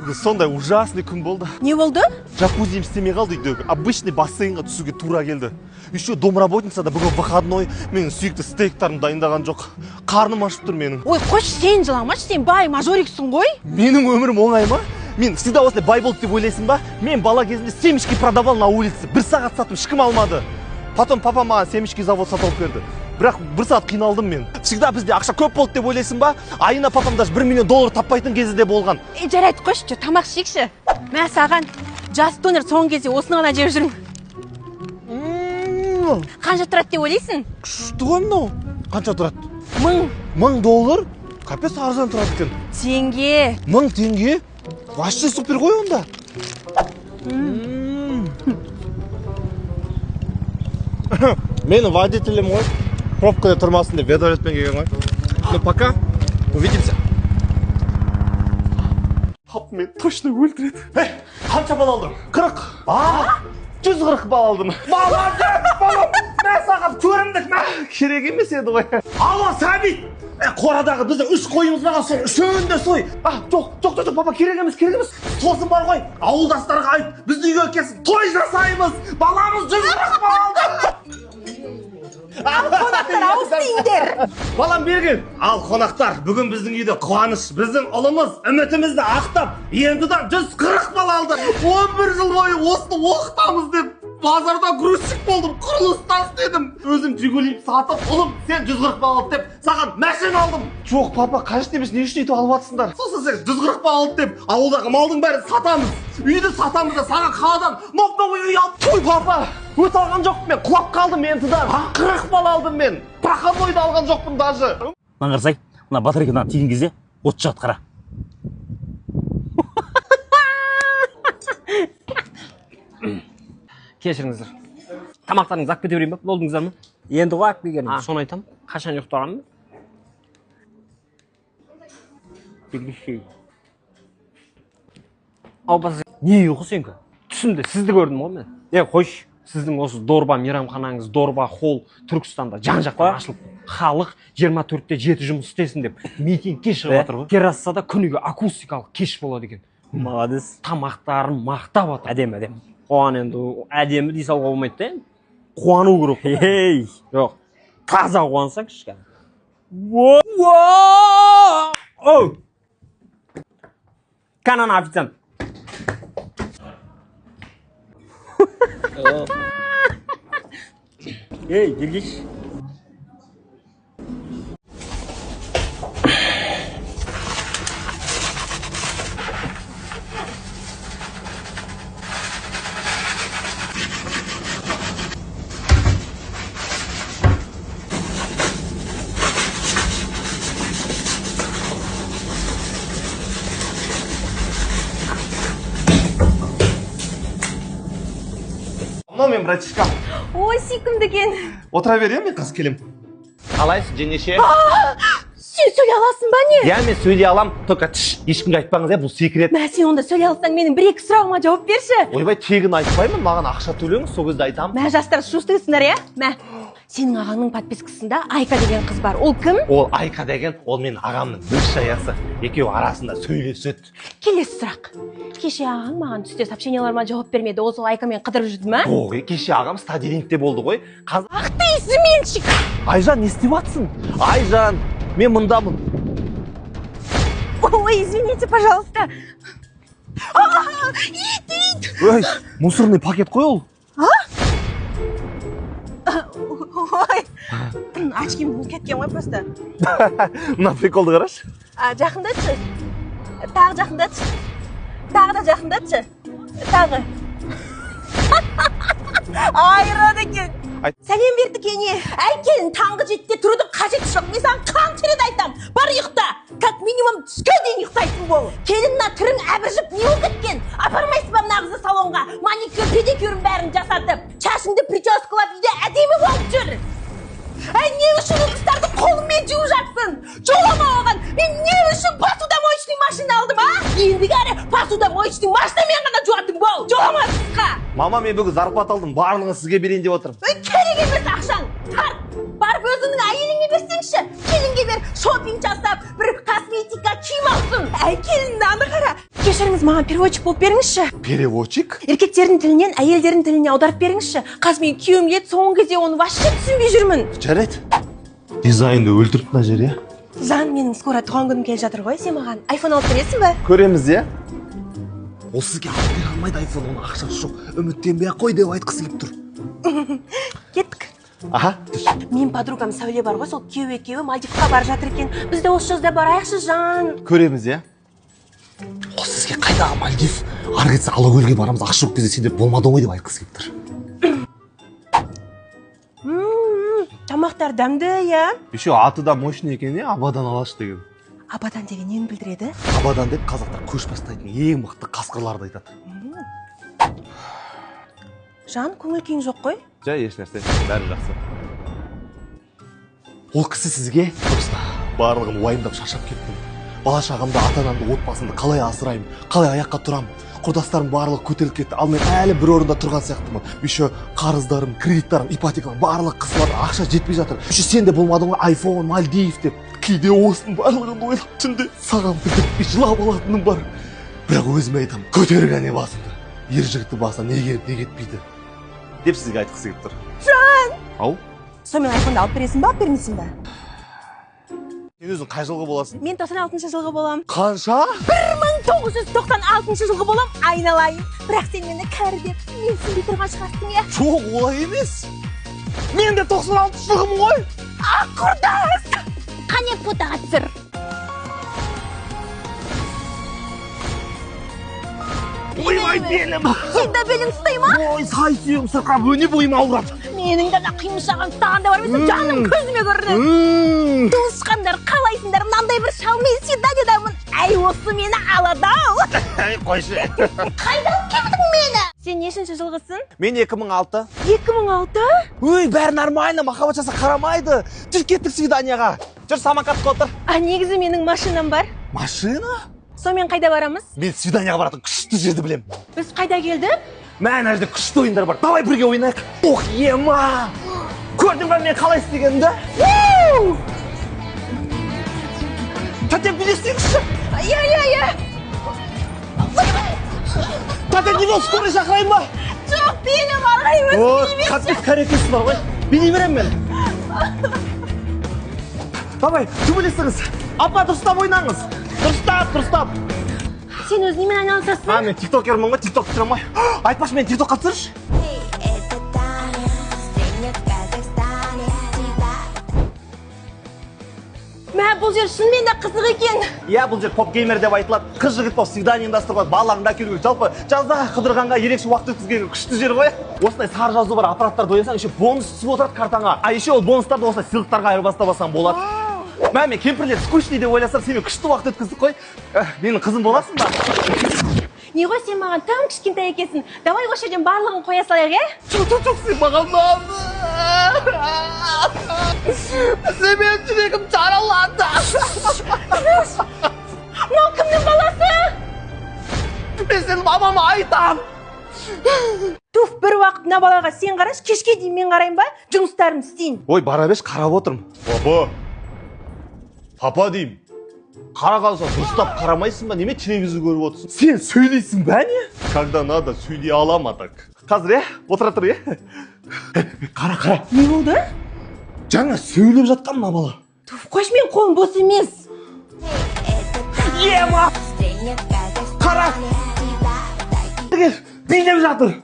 Бүгін сондай ужасный күн болды. Не болды? Джакузиім істемей қалды үйдегі. Обычный бассейнға түсуге тура келді. Еще домработница да бүгін выходной. Менің сүйікті стейктарым дайындаған жоқ. Қарным ашып тұр менің. Ой, қош, сен жыламашы, сен бай мажориксің ғой. Менің өмірім оңай ма? Мен всегда осылай бай болды деп ойлайсың ба? Мен бала кезінде семечки продавал на улице. 1 сағат саттым, ешкім алмады. Потом папа маған семечки завод сатып алып берді. Бірақ 1 сағат қиналдым мен. Всегда бізде ақша көп болды деп ойлайсың ба? Айына папам даже 1 миллион доллар таппайтын кезі де болған. Жарайды, қойшы, тамақ ішейікші. Мә саған жас донор соңғы кезде осыны ғана жеп жүрмін. Қанша тұрады деп ойлайсың? Күшті ғой мынау. Қанша тұрады? 1000 доллар? Капец арзан тұрады екен. Теңге. 1000 теңге? Вообще супер ғой онда. Менің водителем ғой. Пробкада тұрмасын деп вертолетпен келген ғой. Ну пока. Увидимся. Пап мен точно өлтіреді. Қанша бал алдым? 40. 140 бал алдым. Балам, мен саған көрімдік керек емес еді ғой. Алло, Сәбит! Қорадағы біздің 3 қойымыз бар, сол үшеуін де сой. Жоқ, папа, керек емес. Сосын бар ғой, ауылдастарға айт, бізді үйге келсін, той жасаймыз. Баламыз 140 бал алды. Ал қонақтар ауыстыңдер. Балам берген. Ал қонақтар, бүгін біздің үйде қуаныш, біздің ұлымыз үмітімізді ақтап, ендідан 140 бал алды. 11 жыл бойы осыны оқытамыз деп базарда грузчик болдым, құрылыста істедім. Өзім Жигулиім сатып, ұлым, сен 140 бал алды деп, саған машина алдым. Жоқ, папа, қажет емес, не үшін өйтіп алып жатсыңдар? Сосын сен 140 бал алды деп, ауылдағы малдың бәрін сатамыз. Үйді сатамыз да саған қаладан новый үй алып. Той, папа, өт алған жоқпын мен, құлап қалдым ентідан. 40 бал алдым мен, проходойды алған жоқпын даже. Маңғарсай, мына батарейкадан тиген кезде от жағат қара. Кешіріңіздер. Тамақтарыңызды алып кете берейін бе? Болдыңыздар ма? Енді ғой алып келгенім. Соны айтам. Қашан ұйықтағанмын? Белгішей. Аубасы, не ұйқы сенкі? Түсімде сізді көрдім ғой мен. Қойш, сіздің осы Дорба мейрамханаңыз, Дорба холл Түркістанда жан-жақтан ашылып, халық 24-те 7 жұмыс істесін деп митингке шығып жатыр ғой. Террассада күніге акустикалық кеш болады екен. Молодец. Тамақтарын мақтап жатыр. Әдемі. Оған енді әдемі дей салуға болмайды да енді. Қуану керек. Ей, Жоқ, таза қуансаң кішкене. Оу! Канан официант. ей, келгеш. Мынау мен братишкам. Ой, сүйкімді екен. Отыра берем мен қазір келем. Қалайсыз, жеңеше? Сен сөйлей аласың ба не? Я, мен сөйлей алам, только ешкімге айтпаңыз, бұл секрет. Мә, сен онда сөйлей алсаң, менің 1-2 сұрағыма жауап берші. Ойбай, тегін айтпаймын, маған ақша төлеңіз, сол кезде айтамын. Мә, жастар шустыңызсыңдар, иә? Мә, сенің ағаңның подпискасында Айка деген қыз бар. Ол кім? Ол Айка деген, ол менің ағамның бөлшаясы. Екеуі арасында сөйлеседі. Келесі сұрақ. Кеше ағаң маған түсте сообщенияларыма жауап бермеді. Ол сол Айкамен қыдырып жүрді ма? Ой, кеше ағам стадилингте болды ғой. Ах ты, изменщик! Айжан, не істеп жатсың? Айжан, мен мұндамын. Ой, извините, пожалуйста. Ит! Ой, мусорный пакет қой ол. Ой, очким кеткен ғой просто. Мына приколды қарашы. Жақындатшы. Тағы жақындатшы. Тағы да жақындатшы. Тағы. Айран екен. Сәлем бердік ене. Әйкелін таңғы 7-те тұрудың қажеті жоқ. Мен саған қанша рет айтам. Бар ұйықта. Как минимум түске дейін ұйықтайтын бол. Келін мына түрің әбіржіп не болып кеткен? Апармайсыз ба мына қызды салонға? Маникюр, педикюрін бәрін жасатып, шашыңды прическалап үйде әдемі болып жүр. Әй, не үшін ыдыстарды қолыңмен жуып жатсың? Жолама оған. Мен не үшін посудомоечный машина алдым, а? Ендігі әрі посудомоечный машинамен ғана жуатын бол. Жолама сызға. Мама, мен бүгін зарплат алдым, барлығын сізге берейін деп отырмын. Керек емес ақшаң. Тарт. Барып өз өзіңнің әйеліңе берсеңші. Келінге бер, шопинг жасап, бір косметика киім алсын. Әй, келінді аны қара. Кешіріңіз, маған переводчик болып беріңізші. Переводчик? Еркектердің тілінен әйелдердің тіліне аударып беріңізші. Қазір мен күйеуім келді, соңғы кезде оны вообще түсінбей жүрмін. Жарайды. Дизайнды өлтіріп мына жер, иә? Жан, менің скоро туған күнім келе жатыр ғой, сен маған iPhone алып бересің бе? Көреміз, иә? Ол сізге алып бере алмайды iPhone, оның ақшасы жоқ. Үміттенбей-ақ қой деп айтқысы келіп тұр. Кеттік. Аха, түс. Мен подругам Сәуле бар ғой, сол күйеу екеуі Мальдивқа бара жатыр екен. Біз де осы жазда барайықшы, Жан. Көреміз, иә? Ол сізге қайдағы Мальдив? Ары кетсе Алакөлге барамыз, ақша жоқ кезде сен деп болмады ғой деп айтқысы келіп тұр. Тамақтар дәмді, иә? Еще аты да мощный екен, иә? Абадан алаш деген. Абадан деген нені білдіреді? Абадан деп қазақтар көш бастайтын ең мықты қасқырларды айтады. Жан, көңіл күйің жоқ қой? Жай, еш нәрсе, бәрі жақсы. Ол кісі сізге просто барлығын уайымдап шаршап кеттім. Бала шағамды, ата-анамды, отбасымды қалай асыраймын, қалай аяққа тұрамын. Құрдастарым барлығы көтеріліп кетті. Ал мен әлі бір орында тұрған сияқтымын. Еще қарыздарым, кредиттарым, ипотекаларым барлығы қысылады, ақша жетпей жатыр. Еще сен де болмадың ғой iPhone, Мальдив деп. Кейде осының барлығын ойлап түнде саған білдіртпей жылап алатыным бар. Бірақ өзіме айтамын, көтер кәне басыңды. Ер жігітті басына не келіп не кетпейді деп сізге айтқысы келіп тұр. Жан! Ау? Сонымен iPhone-ды алып бересің ба, алып бермейсің ба? Сен өзің қай жылғы боласың? Мен 96 жылғы болам. Қанша? 1996 жылғы болам, айналайын. Бірақ сен мені кәрі деп, мен сенбей тұрған шығарсың, иә? Жоқ, олай емес. Мен де 96 жылғымын ғой. Құрдас! Қане фотоға түсір. Ойбай белім. Сен де белің ұстай ма? Ой, сай сүйегім сырқап, өне бойым ауырады. Менің де қимышағым саған да бар емес, жаным көзіме көрінеді. Туысқандар, қалайсыңдар, мынандай бір шалмен свиданиядамын. Әй, осы мені алады ау. Қойшы. Қайда алып келдің мені? Сен нешінші жылғысың? Мен 2006. 2006? Ой, бәрі нормально, махаббат жаса қарамайды. Жүр кеттік свиданияға. Жүр самокатқа отыр. А негізі менің машинам бар. Машина? Сонымен қайда барамыз? Мен свиданияға баратын күшті жерді білем. Біз қайда келдік? Мә, ана жерде күшті ойындар бар. Давай бірге ойнайық. Ох, ема! Көрдің ба мен қалай істегенімді? Тәте, билесеңізші. Иә. Тәте, неге скорый шақырайын ба? Жоқ, бені барғаймыз. Ой, қатпес кәрекесі бар ғой. Билей берем мен. Давай, төбелесіңіз. Апа, дұрыстап ойнаңыз. Дұрыстап. Сен өзіңмен айналысасың? Мен тиктокермін ғой, тикток түсірем ғой. Айтпашы, мен тиктокқа түсірші. Мә, бұл жер шынымен де қызық екен. Иә, бұл жер топ-геймер деп айтылады. Қыз жігіт болып свидание ұйымдастыруға, балаларыңды әкелуге, жалпы жазда қыдырғанға ерекше уақыт өткізуге күшті жер ғой. Осындай сары жазу бар аппараттарды ойнасаң, еще бонус түсіп отырады картаңа. А еще ол бонустарды осылай сыйлықтарға айырбастап алсаң болады. Мә, мен кемпірлер скучный деп ойласам, сен күшті уақыт өткіздік қой. Менің қызым боласың ба? Не ғой, сен маған тым кішкентай екенсің. Давай осы жерден барлығын қоя салайық, иә? Жоқ, сен маған ұнады. Сен менің жүрегім жараланды. Мынау кімнің баласы? Мен сенің мамама айтам. Туф, бір уақыт мына балаға сен қараш, кешке дейін мен қарайын ба? Жұмыстарым істейін. Ой, бара беш, қарап отырмын. Папа деймін. Қара қалса дұрыстап қарамайсың ба? Неме телевизор көріп отырсың? Сен сөйлейсің бә не? Когда надо, сөйлей алам атак. Қазір, отыра тұр, Қара. Не болды? Жаңа сөйлеп жатқан мына бала. Туф, қойшы, мен қолым бос емес. Ема! Қара! Билеп жатыр.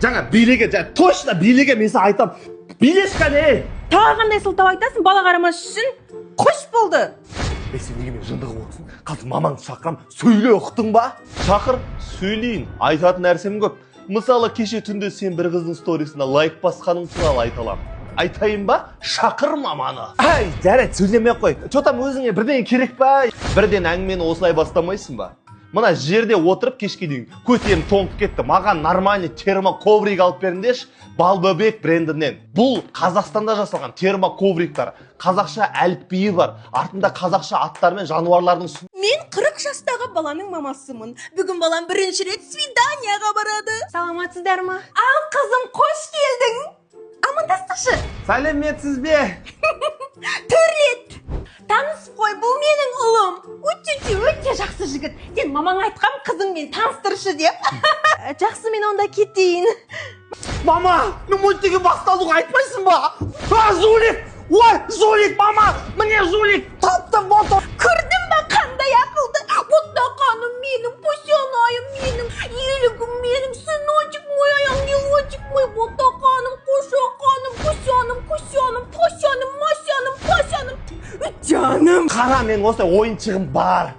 Жаңа билеге, точно билеге мен саған айтам. Билеш кәне. Тағы қандай сылтау айтасың, бала қарамас үшін? Қош болды. Сен неге мен жындығып отырсың? Қазір мамаңды шақырам, сөйле, ұқтың ба? Шақыр, сөйлейін, айтатын нәрсем көп. Мысалы, кеше түнде сен бір қыздың сторисіне лайк басқаның туралы айта аламын. Айтайын ба? Шақыр маманы. Ай, жарайды, сөйлемей қой. Чотам өзіңе бірден керек па? Бірден әңгімені осылай бастамайсың ба? Мына жерде отырып кешке дейін көтерім тоңып кетті. Маған нормальный термоковрик алып беріңдерші. Балбөбек брендінен. Бұл Қазақстанда жасалған термоковриктар. Қазақша әліпбиі бар. Артында қазақша аттар мен жануарлардың Мен 40 жастағы баланың мамасымын. Бүгін балам бірінші рет свиданияға барады. Саламатсыздар ма? Ал қызым, қош келдің. Амандастықшы. Сәлеметсіз бе? Төрлет! Таныс қой, бұл менің ұлым. Өте жақсы жігіт. Сен мамаң айтқан қызыңмен таныстыршы деп. Жақсы, мен онда кетейін. Мама, мен мультиге басталуға айтпайсың ба? Жулик! Ой, жулик, мама! Міне жулик! Таптым, мотор! Көрдің ба қандай ақылды? Ботақаным менің, пошанайым менің, елігім менің, сыночек мой, ангелочек мой, ботақаным, қошақаным, пошаным. Жаным! Қара, мен осы ойыншығым бар.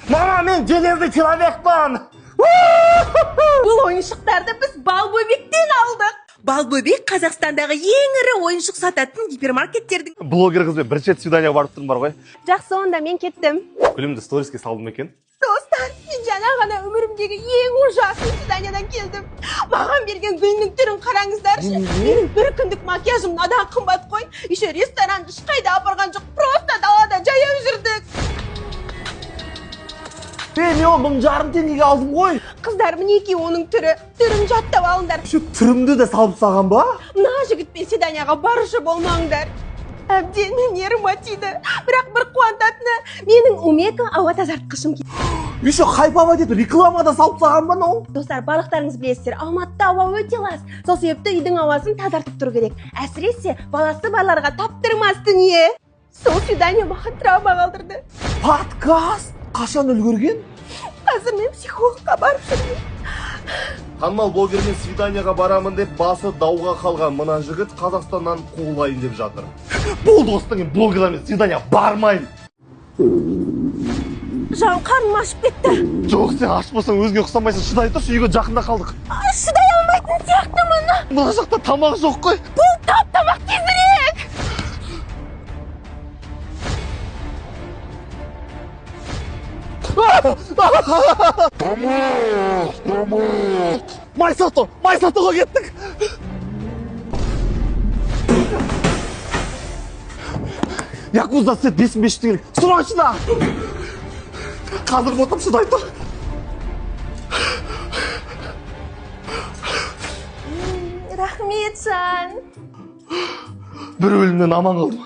Мама, мен железный человекпін! Бұл ойыншықтарды біз Балбөбектен алдық. Балбөбек Қазақстандағы ең ірі ойыншық сататын гипермаркеттердің. Блогер қызбен бірінші рет свидание барып тұрмын бар ғой. Жақсы, онда мен кеттім. Күлімді сториске салдым екен. Достар, мен жаңа ғана өмірімдегі ең ужасный свиданиядан келдім. Маған берген гүлінің түрін қараңыздаршы. Менің бір күндік макияжым надан қымбат қой. Еще ресторанды ешқайда апарған жоқ, просто далада жаяу жүрдік. Мен 1000 теңгеге алдым ғой. Қыздар, мінеки оның түрін жаттап алыңдар. Şu түрімді де салып саған ба? Мына жігітпен свиданияға барушы болмаңдар. Әбден нервім атиды. Бірақ бір қуантатыны, менің омега ауа тазартқышым келді. Еще хайпава деп рекламада салып саған ба ол? Достар, барлықтарыңыз білесіздер, Алматыда ауа өте лас. Сол себепті үйдің ауасын тазартып тұру керек. Әсіресе баласы барларға таптырмас дүние. Сол свидание маған травма қалдырды. Подкаст? Қашан үлгерген? Қазір мен психологқа барып жүрмін. Танымал блогермен свиданияға барамын деп басы дауға қалған мына жігіт Қазақстаннан қуылайын деп жатыр. Болды осыдан кейін блогерлермен свидания бармайын. Жау, қарным ашып кетті. Жоқ, сен аш болсаң өзіңе ұқсамайсың, шыдай тұршы, үйге жақында қалдық. Шыдай алмайтын сияқтымын. Мына жақта тамақ жоқ қой. Бұл тамақ тезірек. Майсатуға кеттік. Якузда сет 5-5 теңгелік. Срочно! Қазір ботам шыдай тұр. Рахмет, Жан. Бір өлімнен аман қалдым.